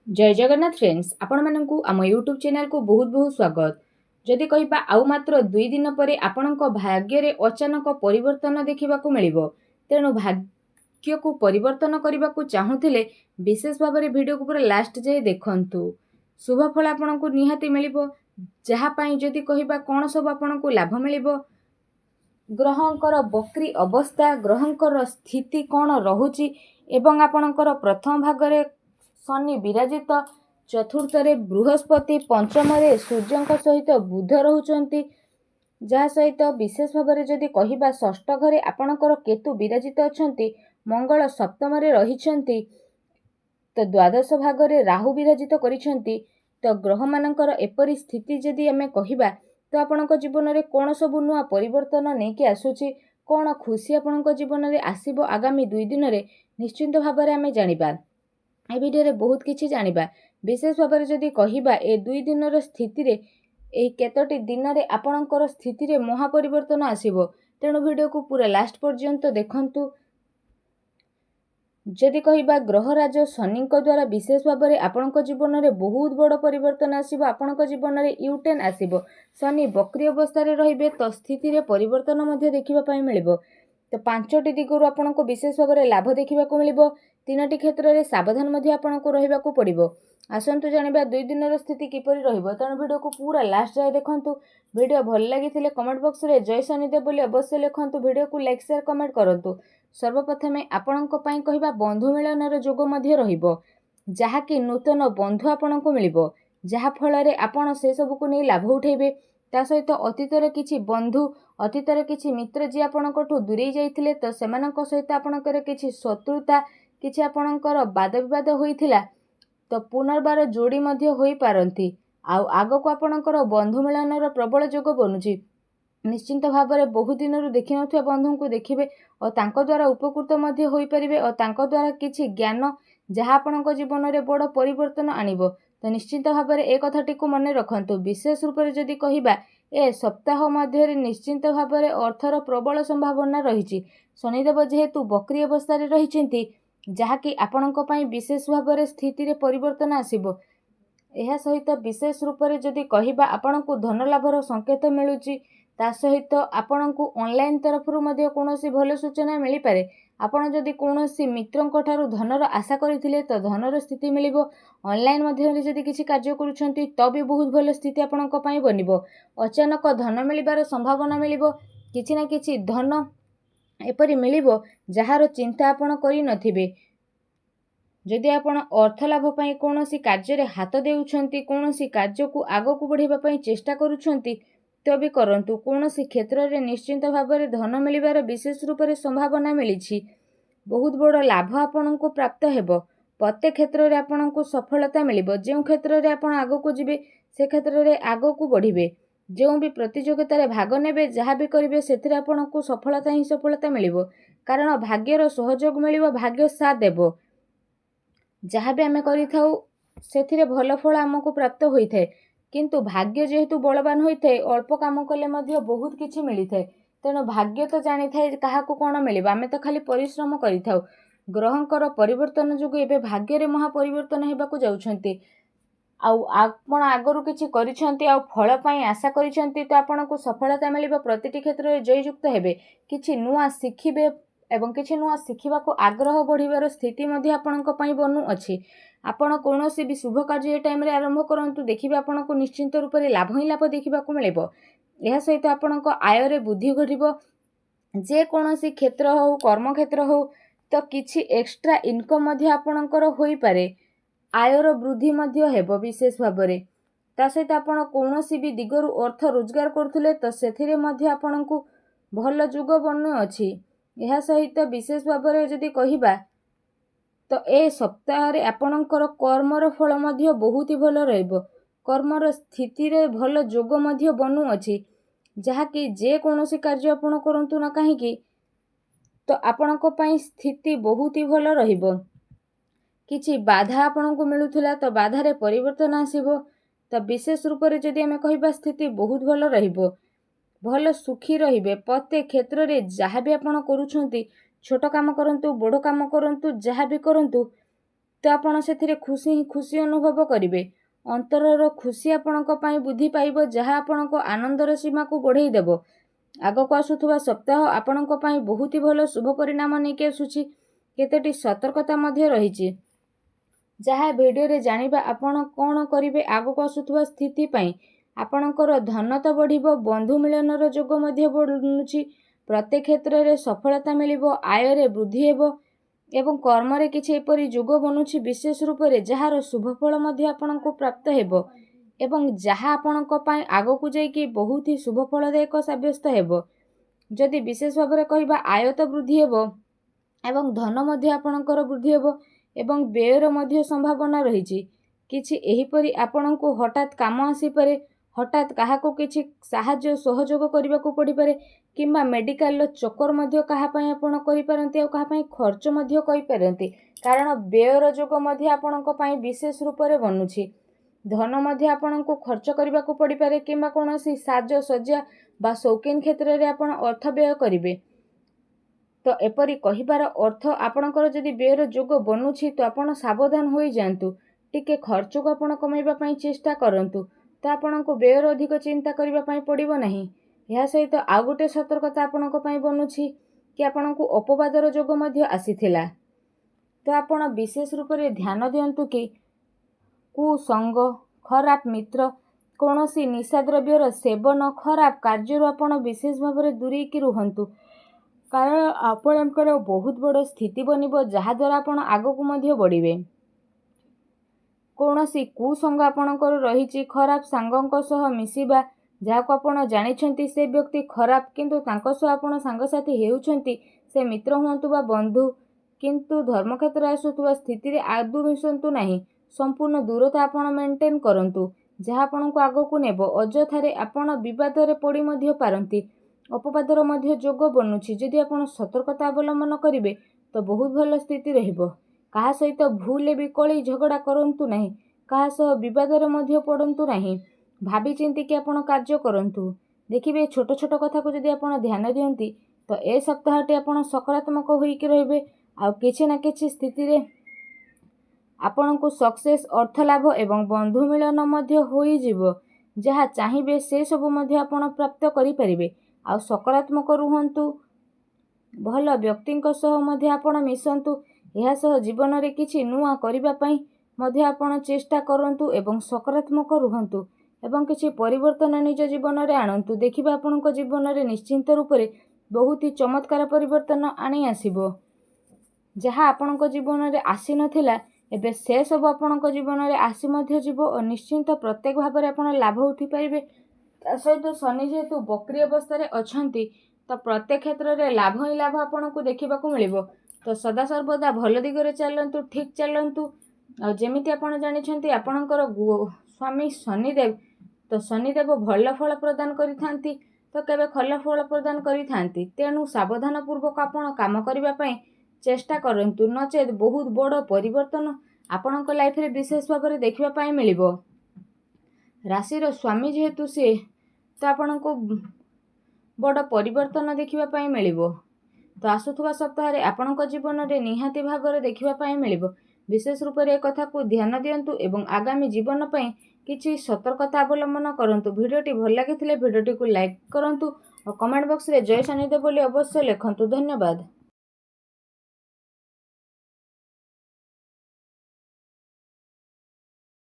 जय जगन्नाथ फ्रेंड्स आपण मानकु आम यूट्यूब चैनल को बहुत बहुत स्वागत। जदि कहिबा आउ मात्र 2 दिन परे आपणक भाग्य रे अचानक परिवर्तन देखिबाकू मिलिबो। तेणु भाग्य को परिवर्तन करबाकू चाहुथिले विशेष भाव में वीडियो को पूरा लास्ट जाए देखंतु। शुभ फल आपणकू निहाती मिलिबो। जहा पई जदि कहिबा कोन सब आपणकू लाभ मिलिबो, ग्रहंकर बक्री अवस्था, ग्रहंकर स्थिति कौन रहुची एवं आपणकर प्रथम भागरे शनि विराजित, चतुर्थ बृहस्पति, पंचम सूर्य सहित बुध रोचंती, जहा सहित विशेष भाव में जदि कहिबा षष्ठ घरे आपणकर केतु विराजित अछंती, मंगल सप्तम रहिछंती, तो द्वादश भागरे राहु विराजित करिछंती। तो ग्रह मानकर एपरी स्थिति जदि आमे कहिबा तो आपणक जीवन में कौन सब नुआ परिवर्तन नहीं आसूची, कौन खुशी आपणक जीवन में आसीबो आगामी 2 दिन में निश्चिंत भाव में आमे जानिबा। ए वीडियो रे बहुत किछि जानिबा। विशेष भाव में जदि कहिबा ए 2 दिन स्थिति रे ए केतोटी दिन रे आपणकर स्थिति रे महा परिवर्तन आसीबो। तेणु वीडियो को पूरा लास्ट पर्यंत देखंतु। जदि कहिबा ग्रहराज शनि द्वारा विशेष भाव में आपणक जीवन में बहुत बड़ परिवर्तन आसीबो। आपणक जीवन में यूटर्न आसीबो। शनि बक्री अवस्था रे रहिबे तो स्थिति रे परिवर्तन मध्ये देखिबा पई मिलिबो। तो 5टी दिगरु आपणको विशेष भाव में लाभ देखिबाकू मिलिबो। 3टी क्षेत्र में सावधान मध्ये आपणको रहिबाकू पड़िबो। आसंतु जानिबा 2 दिन स्थिति किपरि रहिबो। तेणु वीडियो को पूरा लास्ट जाए देखंतु। वीडियो भल लागिथिले कमेंट बॉक्स रे जय शनिदेव बोली अवश्य लिखंतु। वीडियो को लाइक शेयर कमेंट करंतु। सर्वप्रथमे आपणको पई कहिबा बंधु मिलनर जोग मध्ये रहिबो, जहा कि नूतन बंधु आपणको मिलिबो, जहा फल रे आपण से सब को नै लाभ उठेबे। ता सहित अतीत रे किछि बंधु, अतीत रे किछि मित्र जे आपणकोठु दूरेई जाइथिले तो सेमानक सहित आपणकर किछि शत्रुता, किछि आपणकर वाद विवाद होइथिला तो पुनर्बार जोड़ी मध्ये होई पारंती। आगो को आपणकर बंधु मिलनर प्रबल जोग बनुची। निश्चिंत भाव में बहु दिन देखि नथिबा बंधु को देखिबे और तांको द्वारा उपकृत मध्ये होई परिबे और तांको द्वारा किछि ज्ञान जहा आपणको जीवन में बड़ परिवर्तन आनिबो। तो निश्चिंत भाव में एक कथाटी को मन रखंतु। विशेष रूप से जदि कहिबा ए सप्ताह मध्य निश्चिंत भाव में अर्थर प्रबल संभावना रही। शनिदेव जेहेतु बक्री अवस्था रही, जहाँकि आपणको पई विशेष भाव में स्थिति रे परिवर्तन आसीबो। एहा सहित विशेष रूप से जदि कहिबा आपणको धन लाभर संकेत मिलुची। ता सहित आपणको ऑनलाइन तरफरु मध्ये कोनोसी भल सूचना मिली पारे। आपण जदि कोनोसी मित्रंक ठारू धनर आशा करिथिले तो धनर स्थिति मिलिबो। ऑनलाइन माध्यम जदि किछि कार्य करूछंती तो भी बहुत भल स्थिति आपणको पई बनिबो। अचानक धन मिलिबार संभावना मिलिबो। किछि ना किछि धन एपरि मिलिबो जहार चिंता आपण करि नथिबे। जदि आपण अर्थ लाभ पई कोनोसी कार्य रे हाथ देउछंती, कोनोसी कार्य को आगो को बढ़ाइबा पई चेष्टा करूछंती तो भी करंतु। कोनोसी क्षेत्र रे निश्चिंत भाव में धन मिलिबार विशेष रूप से संभावना मिलिछि। बहुत बड़ लाभ आपनको प्राप्त हेबो। प्रत्येक क्षेत्र रे आपनको सफलता मिलिबो। जे क्षेत्र रे आपण आगो को जिबे से क्षेत्र रे आगो को बढ़िबे। जो भी प्रतियोगिता रे भाग नेबे, जहा भी करिवे सेथिरे आपनको सफलता ही सफलता मिलिबो। कारण भाग्यर सहयोग मिलिबो, भाग्य साथ देबो। जहा भी आमे करिथाउ सेथिरे भल फल हमको प्राप्त होइथाय। किंतु भाग्य जेहेतु बलवान होइथाय, अल्प काम कले मध्य बहुत किछि मिलिथाय। तेणु भाग्य तो जानी थाए काहाकू कोन मिलिबा, आमे तो खाली परिश्रम करिथाउ। ग्रहंकर परिवर्तन जोगु एबे भाग्य रे महा परिवर्तन हेबाकू जाउछंती। आपण आगरू किछि करिछंती आ फल पई आशा करिछंती तो आपनको सफलता मिलिबो। प्रतिटी क्षेत्र रे जययुक्त हेबे, किछि नुआ शिखिबे एवं किछि नुआ शिखिबाकू आग्रह बढ़िबार स्थिति मध्ये आपणको पई बनु अछि। आपण कोनोसी भी शुभ कार्य ए टाइम रे आरंभ करंतु, देखिबे आपणको निश्चिंत रूप से लाभ ही लाभ देखिबाकू मिलिबो। एहा सहित आपणको आय रे वृद्धि घटिबो। जे कोनोसी क्षेत्र हो, कर्म क्षेत्र हो तो किछि एक्स्ट्रा इनकम मध्ये आपणकर होई पारे। आयर वृद्धि मध्ये हेबो विशेष भाव में। ता सहित आपण कोनोसी भी दिगरु अर्थ रोजगार करथुले तो सेथिरे मध्ये आपणको भल जुग बनु अछि। एहा सहित विशेष भाव में जदि कहिबा तो ए सप्ताह रे आपणकर कर्मर फल मध्ये बहुत ही भल रहइबो। कर्मर स्थिति रे भल जोग मध्ये बनु अछि, जहा कि जे कोनोसी कार्य आपण करंतु ना काहेकि तो आपणको पई स्थिति बहुत ही भल रहिबो। किछि बाधा आपणको मिलुथिला तो बाधा रे परिवर्तन आसीबो। तो विशेष रूप से जदि आमे कहिबा स्थिति बहुत भल रहिबो। भल सुखी रहिबे। प्रत्येक क्षेत्र रे जहा भी आपण करूछंती, छोट काम करंतु, बड़ काम करंतु, जहा भी करंतु, ତ ଆପଣ ସେଥିରେ ଖୁସି ଅନୁଭବ କରିବେ। ଅନ୍ତରର ଖୁସି ଆପଣଙ୍କ ପାଇଁ ବୃଦ୍ଧି ପାଇବ, ଯାହା ଆପଣଙ୍କ ଆନନ୍ଦର ସୀମାକୁ ବଢ଼େଇ ଦେବ। ଆଗକୁ ଆସୁଥିବା ସପ୍ତାହ ଆପଣଙ୍କ ପାଇଁ ବହୁତ ଭଲ ଶୁଭ ପରିଣାମ ନେଇକି ଆସୁଛି। କେତୋଟି ସତର୍କତା ମଧ୍ୟ ରହିଛି, ଯାହା ଭିଡ଼ିଓରେ ଜାଣିବା। ଆପଣ କ'ଣ କରିବେ ଆଗକୁ ଆସୁଥିବା ସ୍ଥିତି ପାଇଁ। ଆପଣଙ୍କର ଧନ ତ ବଢ଼ିବ, ବନ୍ଧୁ ମିଳନର ଯୋଗ ମଧ୍ୟ ବଢ଼ୁଛି। ପ୍ରତ୍ୟେକ କ୍ଷେତ୍ରରେ ସଫଳତା ମିଳିବ, ଆୟରେ ବୃଦ୍ଧି ହେବ ଏବଂ କର୍ମରେ କିଛି ଏପରି ଯୋଗ ବନୁଛି ବିଶେଷ ରୂପରେ ଯାହାର ଶୁଭଫଳ ମଧ୍ୟ ଆପଣଙ୍କୁ ପ୍ରାପ୍ତ ହେବ ଏବଂ ଯାହା ଆପଣଙ୍କ ପାଇଁ ଆଗକୁ ଯାଇକି ବହୁତ ହି ଶୁଭଫଳଦାୟକ ସାବ୍ୟସ୍ତ ହେବ। ଯଦି ବିଶେଷ ଭାବରେ କହିବା, ଆୟ ତ ବୃଦ୍ଧି ହେବ ଏବଂ ଧନ ମଧ୍ୟ ଆପଣଙ୍କର ବୃଦ୍ଧି ହେବ ଏବଂ ବ୍ୟୟର ମଧ୍ୟ ସମ୍ଭାବନା ରହିଛି। କିଛି ଏହିପରି ଆପଣଙ୍କୁ ହଠାତ୍ କାମ ଆସିପାରେ, ହଠାତ୍ କାହାକୁ କିଛି ସାହାଯ୍ୟ ସହଯୋଗ କରିବାକୁ ପଡ଼ିପାରେ କିମ୍ବା ମେଡ଼ିକାଲର ଚକ୍କର ମଧ୍ୟ କାହା ପାଇଁ ଆପଣ କରିପାରନ୍ତି ଆଉ କାହା ପାଇଁ ଖର୍ଚ୍ଚ ମଧ୍ୟ କରିପାରନ୍ତି, କାରଣ ବ୍ୟୟର ଯୋଗ ମଧ୍ୟ ଆପଣଙ୍କ ପାଇଁ ବିଶେଷ ରୂପରେ ବନୁଛି। ଧନ ମଧ୍ୟ ଆପଣଙ୍କୁ ଖର୍ଚ୍ଚ କରିବାକୁ ପଡ଼ିପାରେ କିମ୍ବା କୌଣସି ସାଜସଜ୍ଜା ବା ସୌକିନ କ୍ଷେତ୍ରରେ ଆପଣ ଅର୍ଥ ବ୍ୟୟ କରିବେ। ତ ଏପରି କହିବାର ଅର୍ଥ, ଆପଣଙ୍କର ଯଦି ବ୍ୟୟର ଯୋଗ ବନୁଛି ତ ଆପଣ ସାବଧାନ ହୋଇଯାଆନ୍ତୁ। ଟିକେ ଖର୍ଚ୍ଚକୁ ଆପଣ କମାଇବା ପାଇଁ ଚେଷ୍ଟା କରନ୍ତୁ, ତ ଆପଣଙ୍କୁ ବ୍ୟୟର ଅଧିକ ଚିନ୍ତା କରିବା ପାଇଁ ପଡ଼ିବ ନାହିଁ। ଏହା ସହିତ ଆଉ ଗୋଟେ ସତର୍କତା ଆପଣଙ୍କ ପାଇଁ ବନୁଛି କି ଆପଣଙ୍କୁ ଅପବାଦର ଯୋଗ ମଧ୍ୟ ଆସିଥିଲା। ତ ଆପଣ ବିଶେଷ ରୂପରେ ଧ୍ୟାନ ଦିଅନ୍ତୁ କି କୁସଙ୍ଗ, ଖରାପ ମିତ୍ର, କୌଣସି ନିଶାଦ୍ରବ୍ୟର ସେବନ, ଖରାପ କାର୍ଯ୍ୟରୁ ଆପଣ ବିଶେଷ ଭାବରେ ଦୂରେଇକି ରୁହନ୍ତୁ, କାରଣ ଆପଣଙ୍କର ବହୁତ ବଡ଼ ସ୍ଥିତି ବନିବ, ଯାହାଦ୍ୱାରା ଆପଣ ଆଗକୁ ମଧ୍ୟ ବଢ଼ିବେ। କୌଣସି କୁସଙ୍ଗ ଆପଣଙ୍କର ରହିଛି, ଖରାପ ସାଙ୍ଗଙ୍କ ସହ ମିଶିବା, ଯାହାକୁ ଆପଣ ଜାଣିଛନ୍ତି ସେ ବ୍ୟକ୍ତି ଖରାପ କିନ୍ତୁ ତାଙ୍କ ସହ ଆପଣ ସାଙ୍ଗସାଥି ହେଉଛନ୍ତି, ସେ ମିତ୍ର ହୁଅନ୍ତୁ ବା ବନ୍ଧୁ, କିନ୍ତୁ ଧର୍ମକ୍ଷେତ୍ରରେ ଆସୁଥିବା ସ୍ଥିତିରେ ଆଦୌ ମିଶନ୍ତୁ ନାହିଁ। ସମ୍ପୂର୍ଣ୍ଣ ଦୂରତା ଆପଣ ମେଣ୍ଟେନ୍ କରନ୍ତୁ, ଯାହା ଆପଣଙ୍କୁ ଆଗକୁ ନେବ। ଅଯଥାରେ ଆପଣ ବିବାଦରେ ପଡ଼ି ମଧ୍ୟ ପାରନ୍ତି। ଅପବାଦର ମଧ୍ୟ ଯୋଗ ବନୁଛି। ଯଦି ଆପଣ ସତର୍କତା ଅବଲମ୍ବନ କରିବେ ତ ବହୁତ ଭଲ ସ୍ଥିତି ରହିବ। କାହା ସହିତ ଭୁଲରେ ବି କଳି ଝଗଡ଼ା କରନ୍ତୁ ନାହିଁ, କାହା ସହ ବିବାଦରେ ମଧ୍ୟ ପଡ଼ନ୍ତୁ ନାହିଁ। ଭାବି ଚିନ୍ତିକି ଆପଣ କାର୍ଯ୍ୟ କରନ୍ତୁ। ଦେଖିବେ ଛୋଟ ଛୋଟ କଥାକୁ ଯଦି ଆପଣ ଧ୍ୟାନ ଦିଅନ୍ତି ତ ଏ ସପ୍ତାହଟି ଆପଣ ସକାରାତ୍ମକ ହୋଇକି ରହିବେ। ଆଉ କିଛି ନା କିଛି ସ୍ଥିତିରେ ଆପଣଙ୍କୁ ସକ୍ସେସ୍, ଅର୍ଥ ଲାଭ ଏବଂ ବନ୍ଧୁ ମିଳନ ମଧ୍ୟ ହୋଇଯିବ। ଯାହା ଚାହିଁବେ ସେ ସବୁ ମଧ୍ୟ ଆପଣ ପ୍ରାପ୍ତ କରିପାରିବେ। ଆଉ ସକାରାତ୍ମକ ରୁହନ୍ତୁ, ଭଲ ବ୍ୟକ୍ତିଙ୍କ ସହ ମଧ୍ୟ ଆପଣ ମିଶନ୍ତୁ। ଏହା ସହ ଜୀବନରେ କିଛି ନୂଆ କରିବା ପାଇଁ ମଧ୍ୟ ଆପଣ ଚେଷ୍ଟା କରନ୍ତୁ ଏବଂ ସକାରାତ୍ମକ ରୁହନ୍ତୁ ଏବଂ କିଛି ପରିବର୍ତ୍ତନ ନିଜ ଜୀବନରେ ଆଣନ୍ତୁ। ଦେଖିବେ ଆପଣଙ୍କ ଜୀବନରେ ନିଶ୍ଚିନ୍ତ ରୂପରେ ବହୁତ ଚମତ୍କାର ପରିବର୍ତ୍ତନ ଆଣି ଆସିବ। ଯାହା ଆପଣଙ୍କ ଜୀବନରେ ଆସିନଥିଲା ଏବେ ସେ ସବୁ ଆପଣଙ୍କ ଜୀବନରେ ଆସି ମଧ୍ୟ ଯିବ ଓ ନିଶ୍ଚିନ୍ତ ପ୍ରତ୍ୟେକ ଭାବରେ ଆପଣ ଲାଭ ଉଠିପାରିବେ। ତା ସହିତ ଶନି ଯେହେତୁ ବକ୍ରି ଅବସ୍ଥାରେ ଅଛନ୍ତି ତ ପ୍ରତ୍ୟେକ କ୍ଷେତ୍ରରେ ଲାଭ ହିଁ ଲାଭ ଆପଣଙ୍କୁ ଦେଖିବାକୁ ମିଳିବ। ତ ସଦାସର୍ବଦା ଭଲ ଦିଗରେ ଚାଲନ୍ତୁ, ଠିକ୍ ଚାଲନ୍ତୁ। ଆଉ ଯେମିତି ଆପଣ ଜାଣିଛନ୍ତି ଆପଣଙ୍କର ସ୍ୱାମୀ ଶନିଦେବ, ତ ଶନିଦେବ ଭଲ ଫଳ ପ୍ରଦାନ କରିଥାନ୍ତି ତ କେବେ ଭଲ ଫଳ ପ୍ରଦାନ କରିଥାନ୍ତି। ତେଣୁ ସାବଧାନ ପୂର୍ବକ ଆପଣ କାମ କରିବା ପାଇଁ ଚେଷ୍ଟା କରନ୍ତୁ, ନଚେତ୍ ବହୁତ ବଡ଼ ପରିବର୍ତ୍ତନ ଆପଣଙ୍କ ଲାଇଫରେ ବିଶେଷ ଭାବରେ ଦେଖିବା ପାଇଁ ମିଳିବ। ରାଶିର ସ୍ୱାମୀ ଯେହେତୁ ସିଏ, ତ ଆପଣଙ୍କୁ ବଡ଼ ପରିବର୍ତ୍ତନ ଦେଖିବା ପାଇଁ ମିଳିବ। ତ ଆସୁଥିବା ସପ୍ତାହରେ ଆପଣଙ୍କ ଜୀବନରେ ନିହାତି ଭାବରେ ଦେଖିବା ପାଇଁ ମିଳିବ। ବିଶେଷ ରୂପରେ ଏ କଥାକୁ ଧ୍ୟାନ ଦିଅନ୍ତୁ ଏବଂ ଆଗାମୀ ଜୀବନ ପାଇଁ କିଛି ସତର୍କତା ଅବଲମ୍ବନ କରନ୍ତୁ। ଭିଡ଼ିଓଟି ଭଲ ଲାଗିଥିଲେ ଭିଡ଼ିଓଟିକୁ ଲାଇକ୍ କରନ୍ତୁ ଓ କମେଣ୍ଟ ବକ୍ସରେ ଜୟ ଶନିଦେବ ବୋଲି ଅବଶ୍ୟ ଲେଖନ୍ତୁ। ଧନ୍ୟବାଦ।